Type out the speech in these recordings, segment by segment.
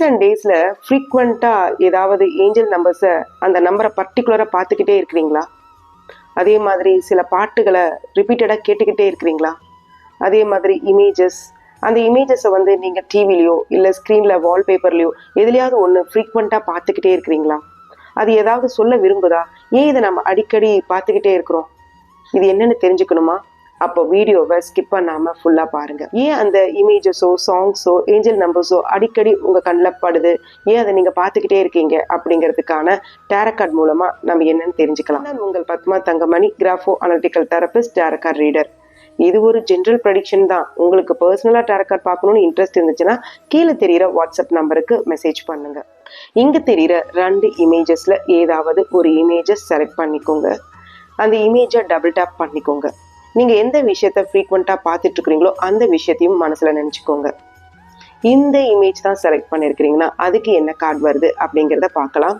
Recent டேஸ்ல ஃப்ரீக்வெண்டா ஏதாவது angel நம்பர்ஸை அந்த நம்பரை பர்டிகுலரா பார்த்துக்கிட்டே இருக்கிறீங்களா? அதே மாதிரி சில பாட்டுகளை ரிப்பீட்டடா கேட்டுக்கிட்டே இருக்கிறீங்களா? அதே மாதிரி இமேஜஸ், அந்த இமேஜஸை வந்து நீங்க டிவிலையோ இல்லை ஸ்க்ரீன்ல வால்பேப்பர்லையோ எதுலையாவது ஒன்று ஃப்ரீக்வெண்டா பார்த்துக்கிட்டே இருக்கிறீங்களா? அது ஏதாவது சொல்ல விரும்புதா? ஏன் இதை நம்ம அடிக்கடி பார்த்துக்கிட்டே இருக்கிறோம்? இது என்னன்னு தெரிஞ்சுக்கணுமா? அப்போ வீடியோவை ஸ்கிப் பண்ணாம ஃபுல்லா பாருங்க. ஏன் அந்த இமேஜஸோ சாங்ஸோ ஏஞ்சல் நம்பர்ஸோ அடிக்கடி உங்க கண்ணில் படுது, ஏன் அதை நீங்க பார்த்துக்கிட்டே இருக்கீங்க அப்படிங்கிறதுக்கான டேரோ கார்டு மூலமா நம்ம என்னன்னு தெரிஞ்சுக்கலாம். நான் உங்கள் Padma Thangamani, grapho analytical therapist, tarot card reader. இது ஒரு ஜென்ரல் ப்ரெடிக்ஷன் தான். உங்களுக்கு பர்சனலா டேரோ கார்டு பார்க்கணும்னு இன்ட்ரெஸ்ட் இருந்துச்சுன்னா கீழே தெரியுற வாட்ஸ்அப் நம்பருக்கு மெசேஜ் பண்ணுங்க. இங்க தெரியுற 2 இமேஜஸ்ல ஏதாவது ஒரு இமேஜஸ் செலக்ட் பண்ணிக்கோங்க. அந்த இமேஜை டபுள் டேப் பண்ணிக்கோங்க. நீங்க எந்த விஷயத்த ஃப்ரீக்வெண்டா பார்த்துட்டு இருக்கிறீங்களோ அந்த விஷயத்தையும் மனசுல நினைச்சுக்கோங்க. இந்த இமேஜ் தான் செலக்ட் பண்ணிருக்கிறீங்கன்னா அதுக்கு என்ன கார்டு வருது அப்படிங்கிறத பார்க்கலாம்.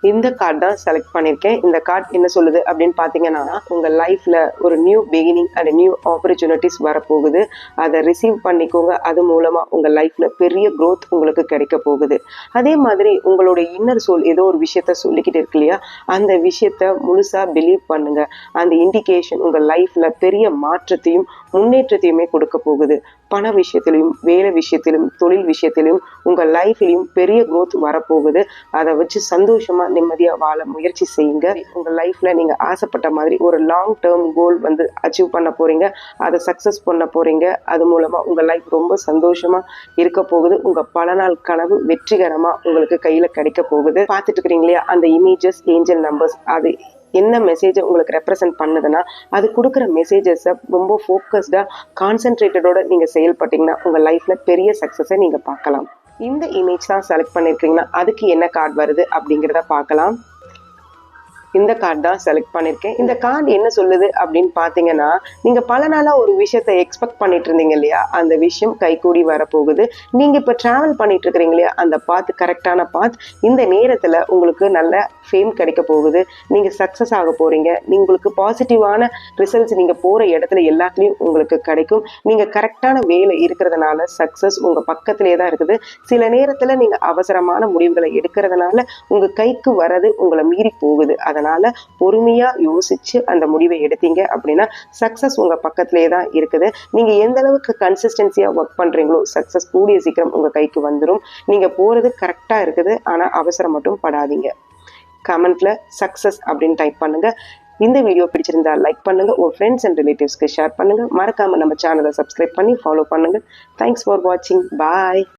இந்த கார்டு தான் செலக்ட் பண்ணியிருக்கேன். இந்த கார்டு என்ன சொல்லுது அப்படின்னு பார்த்தீங்கன்னா, உங்கள் லைஃப்பில் ஒரு new beginning and new opportunities வரப்போகுது. அதை ரிசீவ் பண்ணிக்கோங்க. அது மூலமாக உங்கள் லைஃப்பில் பெரிய க்ரோத் உங்களுக்கு கிடைக்க போகுது. அதே மாதிரி உங்களோட இன்னர் சோல் ஏதோ ஒரு விஷயத்த சொல்லிக்கிட்டு இருக்கு இல்லையா, அந்த விஷயத்த முழுசாக பிலீவ் பண்ணுங்க. அந்த இண்டிகேஷன் உங்கள் லைஃப்பில் பெரிய மாற்றத்தையும் முன்னேற்றத்தையுமே கொடுக்க போகுது. பண விஷயத்திலையும், வேலை விஷயத்திலும், தொழில் விஷயத்திலும், உங்கள் லைஃப்லையும் பெரிய க்ரோத் வரப்போகுது. அதை வச்சு சந்தோஷமா நிம்மதியாக வாழ முயற்சி செய்யுங்க. உங்கள் லைஃப்ல நீங்க ஆசைப்பட்ட மாதிரி ஒரு லாங் டேர்ம் கோல் வந்து அச்சீவ் பண்ண போறீங்க. அதை சக்சஸ் பண்ண போறீங்க. அது மூலமா உங்க லைஃப் ரொம்ப சந்தோஷமா இருக்க போகுது. உங்க பல நாள் கனவு வெற்றிகரமா உங்களுக்கு கையில கிடைக்க போகுது. பார்த்துட்டு இருக்கிறீங்க இல்லையா அந்த இமேஜஸ், ஏஞ்சல் நம்பர்ஸ், அது என்ன மெசேஜை உங்களுக்கு ரெப்ரசென்ட் பண்ணுதுன்னா, அது கொடுக்குற மெசேஜஸை ரொம்ப ஃபோக்கஸ்டாக கான்சென்ட்ரேட்டடோட நீங்கள் செயல்பட்டீங்கன்னா உங்கள் லைஃப்பில் பெரிய சக்ஸஸை நீங்கள் பார்க்கலாம். இந்த இமேஜ் தான் செலக்ட் பண்ணியிருக்கீங்கன்னா அதுக்கு என்ன கார்டு வருது அப்படிங்கிறத பார்க்கலாம். இந்த கார்டு தான் செலக்ட் பண்ணியிருக்கேன். இந்த கார்டு என்ன சொல்லுது அப்படின்னு பார்த்தீங்கன்னா, நீங்கள் பல நாளாக ஒரு விஷயத்தை எக்ஸ்பெக்ட் பண்ணிட்டு இருந்தீங்க இல்லையா, அந்த விஷயம் கைகூடி வரப்போகுது. நீங்கள் இப்போ ட்ராவல் பண்ணிட்டு இருக்கிறீங்க இல்லையா, அந்த பாத் கரெக்டான பாத். இந்த நேரத்தில் உங்களுக்கு நல்ல ஃபேம் கிடைக்க போகுது. நீங்கள் சக்ஸஸ் ஆக போகிறீங்க. உங்களுக்கு பாசிட்டிவான ரிசல்ட்ஸ் நீங்கள் போகிற இடத்துல எல்லாத்துலேயும் உங்களுக்கு கிடைக்கும். நீங்கள் கரெக்டான வேலை இருக்கிறதுனால சக்ஸஸ் உங்கள் பக்கத்திலே தான் இருக்குது. சில நேரத்தில் நீங்கள் அவசரமான முடிவுகளை எடுக்கிறதுனால உங்கள் கைக்கு வர்றது உங்களை மீறி போகுது. அதனால பொறுமையா யோசிச்சு அந்த முடிவை எடுத்தீங்க அப்படின்னா சக்சஸ் உங்க பக்கத்திலே தான் இருக்குது. நீங்க எந்த அளவுக்கு கன்சிஸ்டன்சியா ஒர்க் பண்றீங்களோ சக்சஸ் கூடிய சீக்கிரம் உங்க கைக்கு வந்துடும். நீங்க போறது கரெக்டா இருக்குது. ஆனா அவசரம் மட்டும் படாதீங்க. கமெண்ட்ல சக்சஸ் அப்படின்னு டைப் பண்ணுங்க. இந்த வீடியோ பிடிச்சிருந்தா லைக் பண்ணுங்க. உங்க ஃப்ரெண்ட்ஸ் அண்ட் ரிலேட்டிவ்ஸ்க்கு ஷேர் பண்ணுங்க. மறக்காம நம்ம சேனலை சப்ஸ்கிரைப் பண்ணி ஃபாலோ பண்ணுங்க. தேங்க்ஸ் ஃபார் வாட்சிங். பாய்.